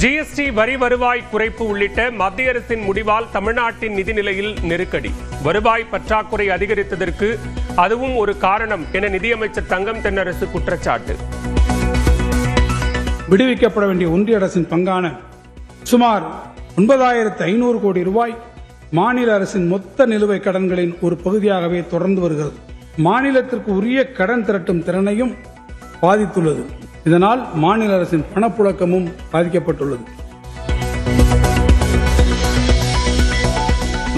GST வரி வருவாய் குறைப்பு உள்ளிட்ட மத்திய அரசின் முடிவால் தமிழ்நாட்டின் நிதிநிலையில் நெருக்கடி, வருவாய் பற்றாக்குறை அதிகரித்ததற்கு அதுவும் ஒரு காரணம் என நிதியமைச்சர் தங்கம் தென்னரசு குற்றச்சாட்டு. விடுவிக்கப்பட வேண்டிய ஒன்றிய அரசின் பங்கான சுமார் 9,500 கோடி ரூபாய் மாநில அரசின் மொத்த நிலுவைக் கடன்களின் ஒரு பகுதியாகவே தொடர்ந்து வருகிறது. மாநிலத்திற்கு உரிய கடன் திரட்டும் திறனையும் பாதித்துள்ளது. இதனால் மாநில அரசின் பணப்புழக்கமும் பாதிக்கப்பட்டுள்ளது.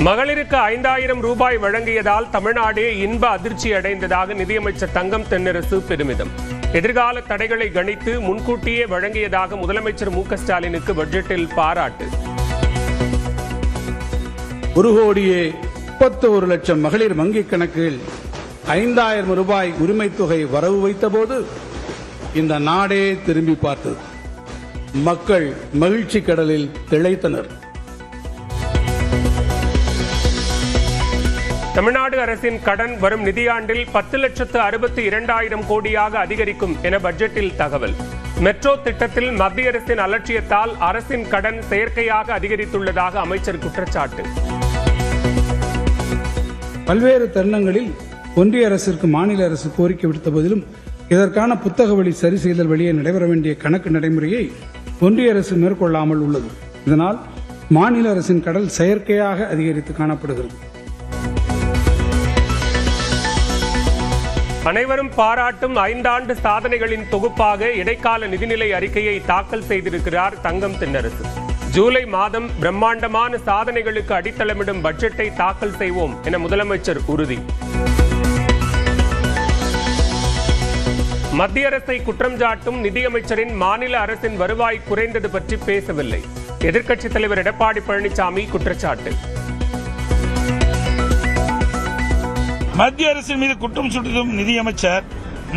மகளிருக்கு 5,000 ரூபாய் வழங்கியதால் தமிழ்நாடே இன்ப அதிர்ச்சி அடைந்ததாக நிதியமைச்சர் தங்கம் தென்னரசு பெருமிதம். எதிர்கால தடைகளை கணித்து முன்கூட்டியே வழங்கியதாக முதலமைச்சர் மு க ஸ்டாலினுக்கு பட்ஜெட்டில் பாராட்டு. 1,31,00,000 மகளிர் வங்கிக் கணக்கில் 5,000 ரூபாய் உரிமை தொகை வரவு வைத்தபோது இந்த நாடே திரும்பி பார்த்தது. மக்கள் மகிழ்ச்சி கடலில் திளைத்தனர். தமிழ்நாடு அரசின் கடன் வரும் நிதியாண்டில் 10,62,000 கோடியாக அதிகரிக்கும் என பட்ஜெட்டில் தகவல். மெட்ரோ திட்டத்தில் மத்திய அரசின் அலட்சியத்தால் அரசின் கடன் செயற்கையாக அதிகரித்துள்ளதாக அமைச்சர் குற்றச்சாட்டு. பல்வேறு தருணங்களில் ஒன்றிய அரசிற்கு மாநில அரசு கோரிக்கை விடுத்த போதிலும் இதற்கான புத்தக வழி சரி செய்தல் வழியே நடைபெற வேண்டிய கணக்கு நடைமுறையை ஒன்றிய அரசு மேற்கொள்ளாமல் உள்ளது. இதனால் மாநில அரசின் கடன் செயற்கையாக அதிகரித்து காணப்படுகிறது. அனைவரும் பாராட்டும் 5 ஆண்டு சாதனைகளின் தொகுப்பாக இடைக்கால நிதிநிலை அறிக்கையை தாக்கல் செய்திருக்கிறார் தங்கம் தென்னரசு. ஜூலை மாதம் பிரம்மாண்டமான சாதனைகளுக்கு அடித்தளமிடும் பட்ஜெட்டை தாக்கல் செய்வோம் என முதலமைச்சர் உறுதி. மத்திய அரசை குற்றம் சாட்டும் நிதியமைச்சரின் மாநில அரசின் வருவாய் குறைந்தது பற்றி பேசவில்லை. எதிர்க்கட்சித் தலைவர் எடப்பாடி பழனிசாமி குற்றச்சாட்டு. மத்திய அரசின் மீது குற்றம் சுட்டும் நிதியமைச்சர்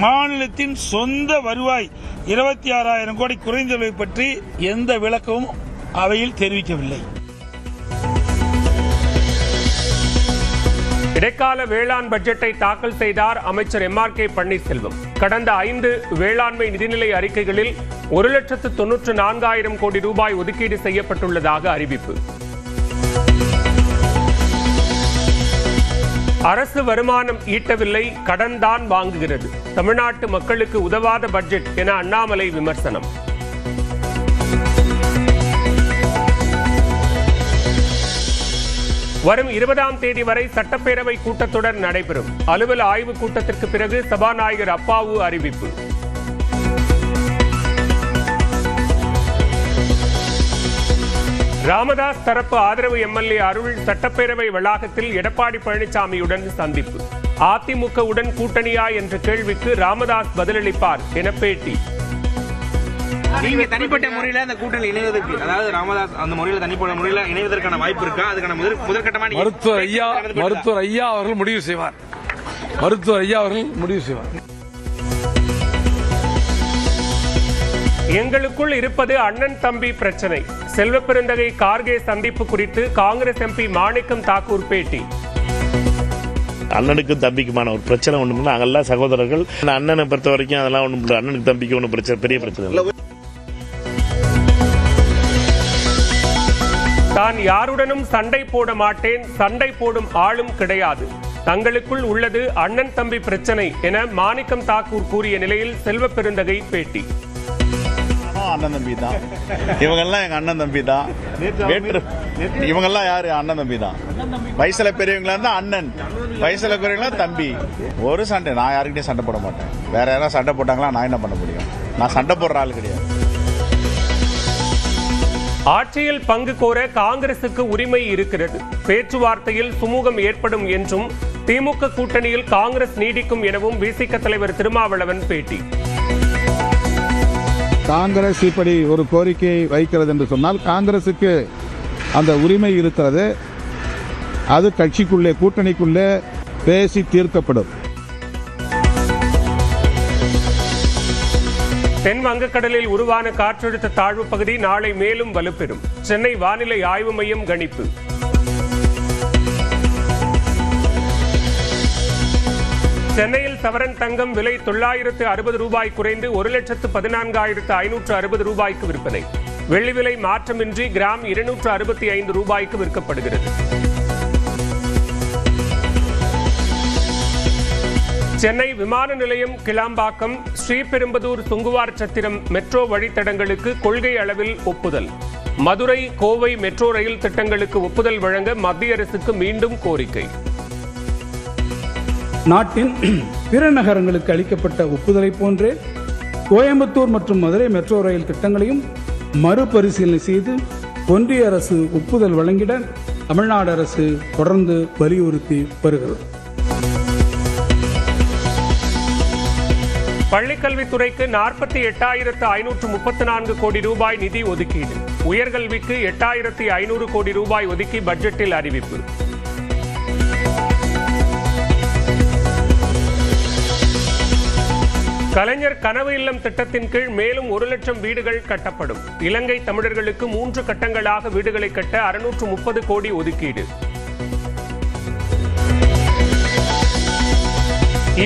மாநிலத்தின் சொந்த வருவாய் 26,000 கோடி குறைந்ததை பற்றி எந்த விளக்கமும் அவையில் தெரிவிக்கவில்லை. இடைக்கால வேளாண் பட்ஜெட்டை தாக்கல் செய்தார் அமைச்சர் MRK பன்னீர்செல்வம். கடந்த 5 வேளாண்மை நிதிநிலை அறிக்கைகளில் 1,94,000 கோடி ரூபாய் ஒதுக்கீடு செய்யப்பட்டுள்ளதாக அறிவிப்பு. அரசு வருமானம் ஈட்டவில்லை, கடன் தான் வாங்குகிறது. தமிழ்நாட்டு மக்களுக்கு உதவாத பட்ஜெட் என அண்ணாமலை விமர்சனம். வரும் 20ஆம் தேதி வரை சட்டப்பேரவை கூட்டத்தொடர் நடைபெறும். அலுவல் ஆய்வு கூட்டத்திற்கு பிறகு சபாநாயகர் அப்பாவு அறிவிப்பு. ராமதாஸ் தரப்பு ஆதரவு MLA அருள் சட்டப்பேரவை வளாகத்தில் எடப்பாடி பழனிசாமியுடன் சந்திப்பு. அதிமுகவுடன் கூட்டணியா என்ற கேள்விக்கு ராமதாஸ் பதிலளிப்பார் என பேட்டி. நீங்க தனிப்பட்ட முறையில அந்த கூட்டணி இணைவதற்கு, அதாவது ராமதாஸ் அந்த முறையில தனிப்பட்ட முறையில இணைவதற்கான வாய்ப்பு இருக்கா? அதுக்கான முதற்கட்டமா மருத்துவர் ஐயா அவர்கள் முடிவு செய்வார். எங்களுக்குள் இருப்பது அண்ணன் தம்பி பிரச்சனை. செல்வ பெருந்தகை கார்கே சந்திப்பு குறித்து காங்கிரஸ் MP மாணிக்கம் தாக்கூர் பேட்டி. அண்ணனுக்கும் தம்பிக்குமான ஒரு பிரச்சனை ஒண்ணு, நாங்கெல்லாம் சகோதரர்கள். அண்ணனை பொறுத்த வரைக்கும் அதெல்லாம் ஒண்ணு, அண்ணனுக்கு தம்பிக்கு ஒன்றும் பிரச்சனை, பெரிய பிரச்சனை இல்லை. தான் யாருடனும் சண்டை போட மாட்டேன், சண்டை போடும் ஆளும் கிடையாது. தங்களுக்குள் உள்ளது அண்ணன் தம்பி பிரச்சனை என மாணிக்கம் தாக்கூர் கூறிய நிலையில் செல்வ பெருந்தகை பேட்டி. அண்ணன் தம்பி தான் இவங்கெல்லாம், எங்க அண்ணன் தம்பி தான். இவங்கெல்லாம் யாரு? அண்ணன் தம்பி தான். வயசுல பெரியவங்களா இருந்தா அண்ணன், வயசுல குறைவங்களா தம்பி. ஒரு சண்டை நான் யாருக்கிட்டே சண்டை போட மாட்டேன். வேற யாராவது சண்டை போட்டாங்களா நான் என்ன பண்ண முடியும்? நான் சண்டை போடுற ஆள் கிடையாது. ஆட்சியில் பங்கு கோர காங்கிரசுக்கு உரிமை இருக்கிறது. பேச்சுவார்த்தையில் சுமூகம் ஏற்படும் என்றும் திமுக கூட்டணியில் காங்கிரஸ் நீடிக்கும் எனவும் விசிக தலைவர் திருமாவளவன் பேட்டி. காங்கிரஸ் இப்படி ஒரு கோரிக்கையை வைக்கிறது என்று சொன்னால் காங்கிரசுக்கு அந்த உரிமை இருக்கிறது. அது கட்சிக்குள்ளே, கூட்டணிக்குள்ளே பேசி தீர்க்கப்படும். தென் வங்கக்கடலில் உருவான காற்றழுத்த தாழ்வு பகுதி நாளை மேலும் வலுப்பெறும். சென்னை வானிலை ஆய்வு மையம் கணிப்பு. சென்னையில் சவரன் தங்கம் விலை 960 ரூபாய் குறைந்து 1,14,560 ரூபாய்க்கு விற்பனை. வெள்ளி விலை மாற்றமின்றி கிராம் 265 ரூபாய்க்கு விற்கப்படுகிறது. சென்னை விமான நிலையம் கிளாம்பாக்கம் ஸ்ரீபெரும்புதூர் துங்குவார் சத்திரம் மெட்ரோ வழித்தடங்களுக்கு கொள்கை அளவில் ஒப்புதல். மதுரை கோவை மெட்ரோ ரயில் திட்டங்களுக்கு ஒப்புதல் வழங்க மத்திய அரசுக்கு மீண்டும் கோரிக்கை. நாட்டின் பிற நகரங்களுக்கு அளிக்கப்பட்ட ஒப்புதலை போன்றே கோயம்புத்தூர் மற்றும் மதுரை மெட்ரோ ரயில் திட்டங்களையும் மறுபரிசீலனை செய்து ஒன்றிய அரசு ஒப்புதல் வழங்கிட தமிழ்நாடு அரசு தொடர்ந்து வலியுறுத்தி வருகிறது. பள்ளிக்கல்வித்துறைக்கு 48,534 கோடி ரூபாய் நிதி ஒதுக்கீடு. உயர்கல்விக்கு 8,500 கோடி ரூபாய் ஒதுக்கி பட்ஜெட்டில் அறிவிப்பு. கலைஞர் கனவு இல்லம் திட்டத்தின் கீழ் மேலும் 1 லட்சம் வீடுகள் கட்டப்படும். இலங்கை தமிழர்களுக்கு 3 கட்டங்களாக வீடுகளை கட்ட 630 கோடி ஒதுக்கீடு.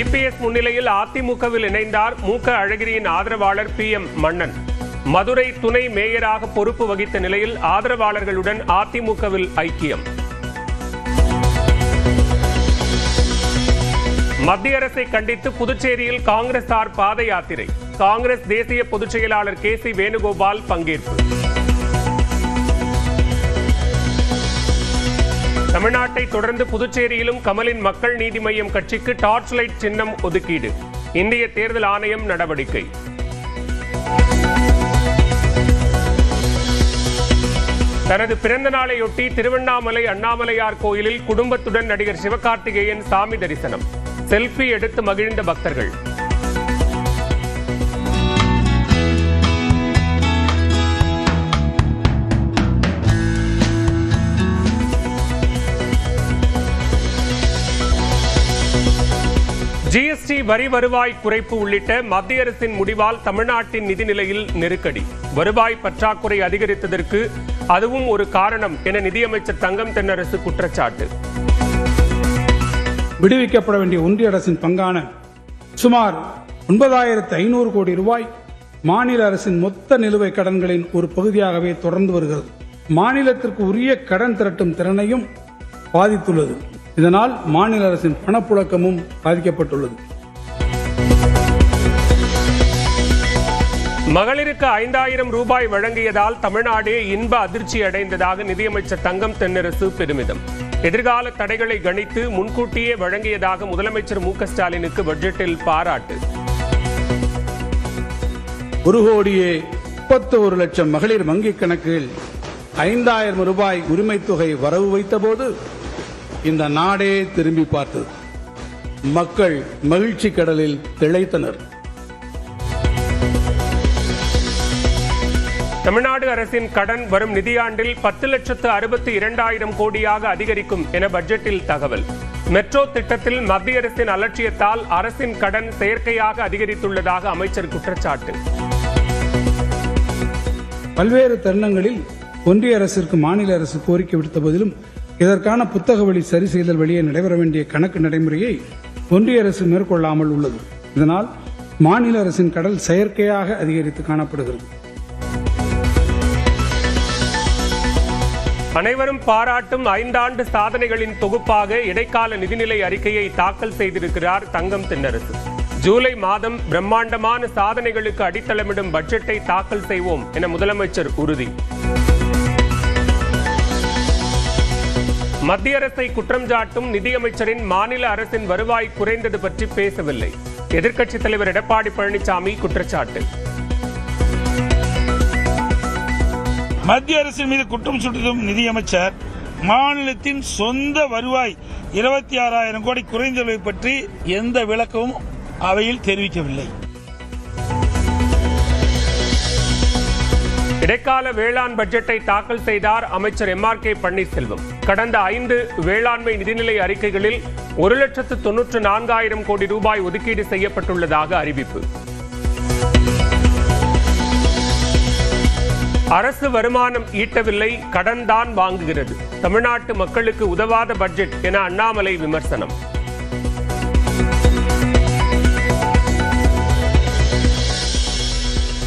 இபிஎஸ் முன்னிலையில் அதிமுகவில் இணைந்தார் மு.க. அழகிரியின் ஆதரவாளர் PM மன்னன். மதுரை துணை மேயராக பொறுப்பு வகித்த நிலையில் ஆதரவாளர்களுடன் அதிமுகவில் ஐக்கியம். மத்திய அரசை கண்டித்து புதுச்சேரியில் காங்கிரஸ் சார் பாத யாத்திரை. காங்கிரஸ் தேசிய பொதுச் செயலாளர் KC வேணுகோபால் பங்கேற்பு. தமிழ்நாட்டை தொடர்ந்து புதுச்சேரியிலும் கமலின் மக்கள் நீதி மய்யம் கட்சிக்கு டார்ச் லைட் சின்னம் ஒதுக்கீடு. இந்திய தேர்தல் ஆணையம் நடவடிக்கை. தனது பிறந்த நாளையொட்டி திருவண்ணாமலை அண்ணாமலையார் கோயிலில் குடும்பத்துடன் நடிகர் சிவகார்த்திகேயன் சாமி தரிசனம். செல்ஃபி எடுத்து மகிழ்ந்த பக்தர்கள். GST வரி வருவாய் குறைப்பு உள்ளிட்ட மத்திய அரசின் முடிவால் தமிழ்நாட்டின் நிதிநிலையில் நெருக்கடி. வருவாய் பற்றாக்குறை அதிகரித்ததற்கு அதுவும் ஒரு காரணம் என நிதியமைச்சர் தங்கம் தென்னரசு குற்றச்சாட்டு. விடுவிக்கப்பட வேண்டிய ஒன்றிய அரசின் பங்கான சுமார் 9,500 கோடி ரூபாய் மாநில அரசின் மொத்த நிலுவை கடன்களின் ஒரு பகுதியாகவே தொடர்ந்து வருகிறது. மாநிலத்திற்கு உரிய கடன் திரட்டும் திறனையும் பாதித்துள்ளது. இதனால் மாநில அரசின் பணப்புழக்கமும் பாதிக்கப்பட்டுள்ளது. மகளிருக்கு 5,000 ரூபாய் வழங்கியதால் தமிழ்நாடே இன்ப அதிர்ச்சி அடைந்ததாக நிதியமைச்சர் தங்கம் தென்னரசு பெருமிதம். எதிர்கால தடைகளை கணித்து முன்கூட்டியே வழங்கியதாக முதலமைச்சர் மு.க. ஸ்டாலினுக்கு பட்ஜெட்டில் பாராட்டு. 1,31 லட்சம் மகளிர் வங்கிக் கணக்கில் 5,000 ரூபாய் உரிமைத் தொகை வரவு வைத்தபோது இந்த நாடே திரும்பி பார்த்தது. மக்கள் மகிழ்ச்சி கடலில் திளைத்தனர். தமிழ்நாடு அரசின் கடன் வரும் நிதியாண்டில் 10,62,000 கோடியாக அதிகரிக்கும் என பட்ஜெட்டில் தகவல். மெட்ரோ திட்டத்தில் மத்திய அரசின் அலட்சியத்தால் அரசின் கடன் செயற்கையாக அதிகரித்துள்ளதாக அமைச்சர் குற்றச்சாட்டு. பல்வேறு தருணங்களில் ஒன்றிய அரசிற்கு மாநில அரசு கோரிக்கை விடுத்த போதிலும் இதற்கான புத்தக வழி சரி செய்தல் வழியே நடைபெற வேண்டிய கணக்கு நடைமுறையை ஒன்றிய அரசு மேற்கொள்ளாமல் உள்ளது. இதனால் மாநில அரசின் கடன் செயற்கையாக அதிகரித்து காணப்படுகிறது. அனைவரும் பாராட்டும் 5 ஆண்டு சாதனைகளின் தொகுப்பாக இடைக்கால நிதிநிலை அறிக்கையை தாக்கல் செய்திருக்கிறார் தங்கம் தென்னரசு. ஜூலை மாதம் பிரம்மாண்டமான சாதனைகளுக்கு அடித்தளமிடும் பட்ஜெட்டை தாக்கல் செய்வோம் என முதலமைச்சர் உறுதி. மத்திய அரசை குற்றம் சாட்டும் நிதியமைச்சரின் மாநில அரசின் வருவாய் குறைந்தது பற்றி பேசவில்லை. எதிர்க்கட்சித் தலைவர் எடப்பாடி பழனிசாமி குற்றச்சாட்டு. மத்திய அரசின் மீது குற்றம் சுட்டும் நிதியமைச்சர் மாநிலத்தின் சொந்த வருவாய் 26,000 கோடி குறைந்துள்ளதை பற்றி எந்த விளக்கமும் அவையில் தெரிவிக்கவில்லை. இடைக்கால வேளாண் பட்ஜெட்டை தாக்கல் செய்தார் அமைச்சர் MRK பன்னீர்செல்வம். கடந்த 5 வேளாண்மை நிதிநிலை அறிக்கைகளில் 1,94,000 கோடி ரூபாய் ஒதுக்கீடு செய்யப்பட்டுள்ளதாக அறிவிப்பு. அரசு வருமானம் ஈட்டவில்லை, கடன் தான் வாங்குகிறது. தமிழ்நாட்டு மக்களுக்கு உதவாத பட்ஜெட் என அண்ணாமலை விமர்சனம்.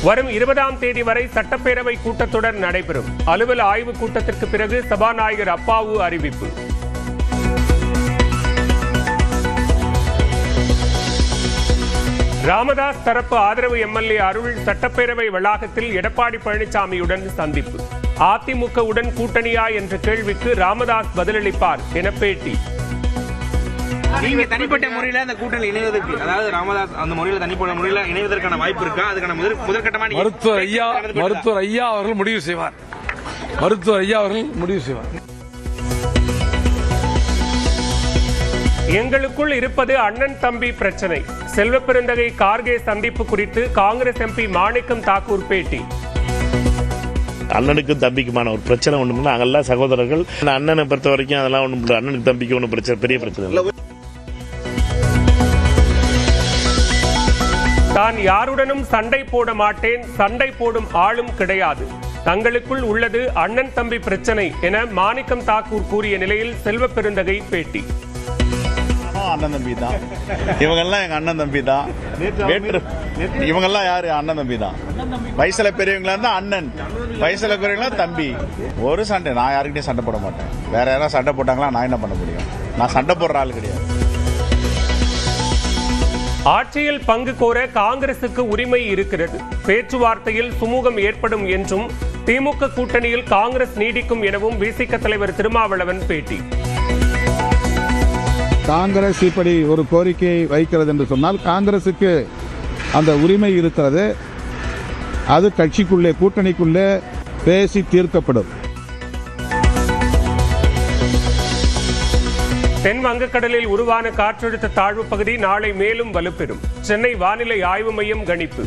வரும் 20ஆம் தேதி வரை சட்டப்பேரவை கூட்டத்தொடர் நடைபெறும். அலுவல் ஆய்வுக் கூட்டத்திற்கு பிறகு சபாநாயகர் அப்பாவு அறிவிப்பு. ராமதாஸ் தரப்பு ஆதரவு எம்எல்ஏ அருள் சட்டப்பேரவை வளாகத்தில் எடப்பாடி பழனிசாமியுடன் சந்திப்பு. அதிமுகவுடன் கூட்டணியா என்ற கேள்விக்கு ராமதாஸ் பதிலளிப்பார் என பேட்டி. நீங்க தனிப்பட்ட முறையில அந்த கூட்டணி இணைவதற்கு, அதாவது ராமதாஸ் அந்த முறையில தனிப்பட்ட முறையில இணைவதற்கான வாய்ப்பு இருக்கா? அதுக்கான முதற்கட்டமான மருத்துவர் ஐயா அவர்கள் முடிவு செய்வார். எங்களுக்குள் இருப்பது அண்ணன் தம்பி பிரச்சனை. செல்வ பெருந்தகை கார்கே சந்திப்பு குறித்து காங்கிரஸ் எம்பி மாணிக்கம் தாக்கூர் பேட்டி. அண்ணனுக்கும் தம்பிக்குமான ஒரு பிரச்சனை ஒன்று, நாங்கெல்லாம் சகோதரர்கள். அண்ணனை பொறுத்த வரைக்கும் அதெல்லாம் ஒன்றும் அண்ணனுக்கு தம்பிக்கு ஒன்றும் பிரச்சனை, பெரிய பிரச்சனை இல்லை. தான் யாருடனும் சண்டை போட மாட்டேன், சண்டை போடும் ஆளும் கிடையாது. தங்களுக்குள் உள்ளது அண்ணன் தம்பி பிரச்சனை என மாணிக்கம் தாக்கூர் கூறிய நிலையில் செல்வ பெருந்தகை பேட்டி. அண்ணன் தம்பி தான் இவங்கெல்லாம், எங்க அண்ணன் தம்பி தான். இவங்கெல்லாம் யாரு? அண்ணன் தம்பி தான். வயசுல பெரியவங்களா இருந்தா அண்ணன், வயசுல குறைவங்களா தம்பி. ஒரு சண்டை, நான் யாருக்கிட்டையும் சண்டை போட மாட்டேன். வேற யாராவது சண்டை போட்டாங்களா நான் என்ன பண்ண முடியும்? நான் சண்டை போடுற ஆள் கிடையாது. ஆட்சியில் பங்கு கோர காங்கிரசுக்கு உரிமை இருக்கிறது. பேச்சுவார்த்தையில் சுமூகம் ஏற்படும் என்றும் திமுக கூட்டணியில் காங்கிரஸ் நீடிக்கும் எனவும் விசிக தலைவர் திருமாவளவன் பேட்டி. காங்கிரஸ் இப்படி ஒரு கோரிக்கையை வைக்கிறது என்று சொன்னால் காங்கிரசுக்கு அந்த உரிமை இருக்கிறது. அது கட்சிக்குள்ளே, கூட்டணிக்குள்ளே பேசி தீர்க்கப்படும். தென் வங்கக்கடலில் உருவான காற்றழுத்த தாழ்வு பகுதி நாளை மேலும் வலுப்பெறும். சென்னை வானிலை ஆய்வு மையம் கணிப்பு.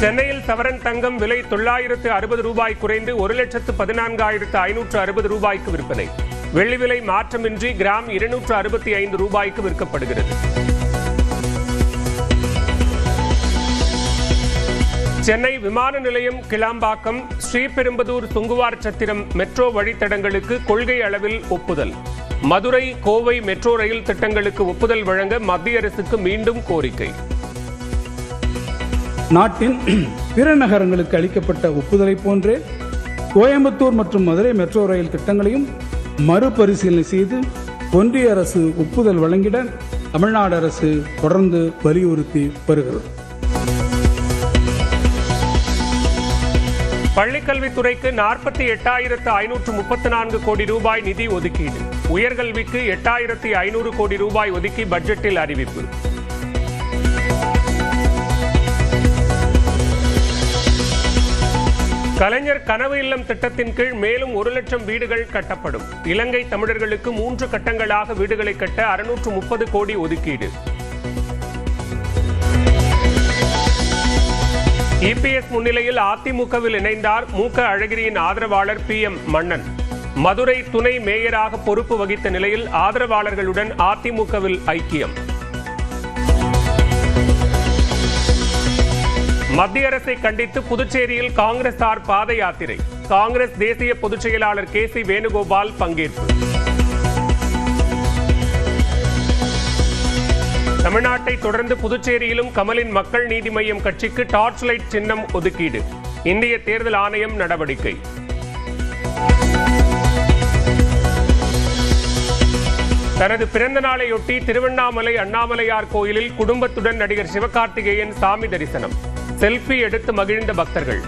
சென்னையில் சவரன் தங்கம் விலை 960 ரூபாய் குறைந்து 1,14,560 ரூபாய்க்கு விற்பனை. வெள்ளி விலை மாற்றமின்றி கிராம் 265 ரூபாய்க்கு விற்கப்படுகிறது. சென்னை விமான நிலையம், கிளாம்பாக்கம், ஸ்ரீபெரும்புதூர், சுங்குவார் சத்திரம் மெட்ரோ வழித்தடங்களுக்கு கொள்கை அளவில் ஒப்புதல். மதுரை, கோவை மெட்ரோ ரயில் திட்டங்களுக்கு ஒப்புதல் வழங்க மத்திய அரசுக்கு மீண்டும் கோரிக்கை. நாட்டின் பிற நகரங்களுக்கு அளிக்கப்பட்ட ஒப்புதலை போன்றே கோயம்புத்தூர் மற்றும் மதுரை மெட்ரோ ரயில் திட்டங்களையும் மறுபரிசீலனை செய்து ஒன்றிய அரசு ஒப்புதல் வழங்கிட தமிழ்நாடு அரசு தொடர்ந்து வலியுறுத்தி வருகிறது. பள்ளிக்கல்வித்துறைக்கு 48,534 கோடி ரூபாய் நிதி ஒதுக்கீடு. உயர்கல்விக்கு 8,500 கோடி ரூபாய் ஒதுக்கி பட்ஜெட்டில் அறிவிப்பு. கலைஞர் கனவு இல்லம் திட்டத்தின் கீழ் மேலும் 1 லட்சம் வீடுகள் கட்டப்படும். இலங்கை தமிழர்களுக்கு 3 கட்டங்களாக வீடுகளை கட்ட 630 கோடி ஒதுக்கீடு. இபிஎஸ் முன்னிலையில் அதிமுகவில் இணைந்தார் மூக்க அழகிரியின் ஆதரவாளர் PM மன்னன். மதுரை துணை மேயராக பொறுப்பு வகித்த நிலையில் ஆதரவாளர்களுடன் அதிமுகவில் ஐக்கியம். மத்திய அரசை கண்டித்து புதுச்சேரியில் காங்கிரசார் பாத யாத்திரை. காங்கிரஸ் தேசிய பொதுச் செயலாளர் KC வேணுகோபால் பங்கேற்பு. தமிழ்நாட்டை தொடர்ந்து புதுச்சேரியிலும் கமலின் மக்கள் நீதி மய்யம் கட்சிக்கு டார்ச் லைட் சின்னம் ஒதுக்கீடு. இந்திய தேர்தல் ஆணையம் நடவடிக்கை. தனது பிறந்த நாளையொட்டி திருவண்ணாமலை அண்ணாமலையார் கோயிலில் குடும்பத்துடன் நடிகர் சிவகார்த்திகேயன் சாமி தரிசனம். செல்ஃபி எடுத்து மகிழ்ந்த பக்தர்கள்.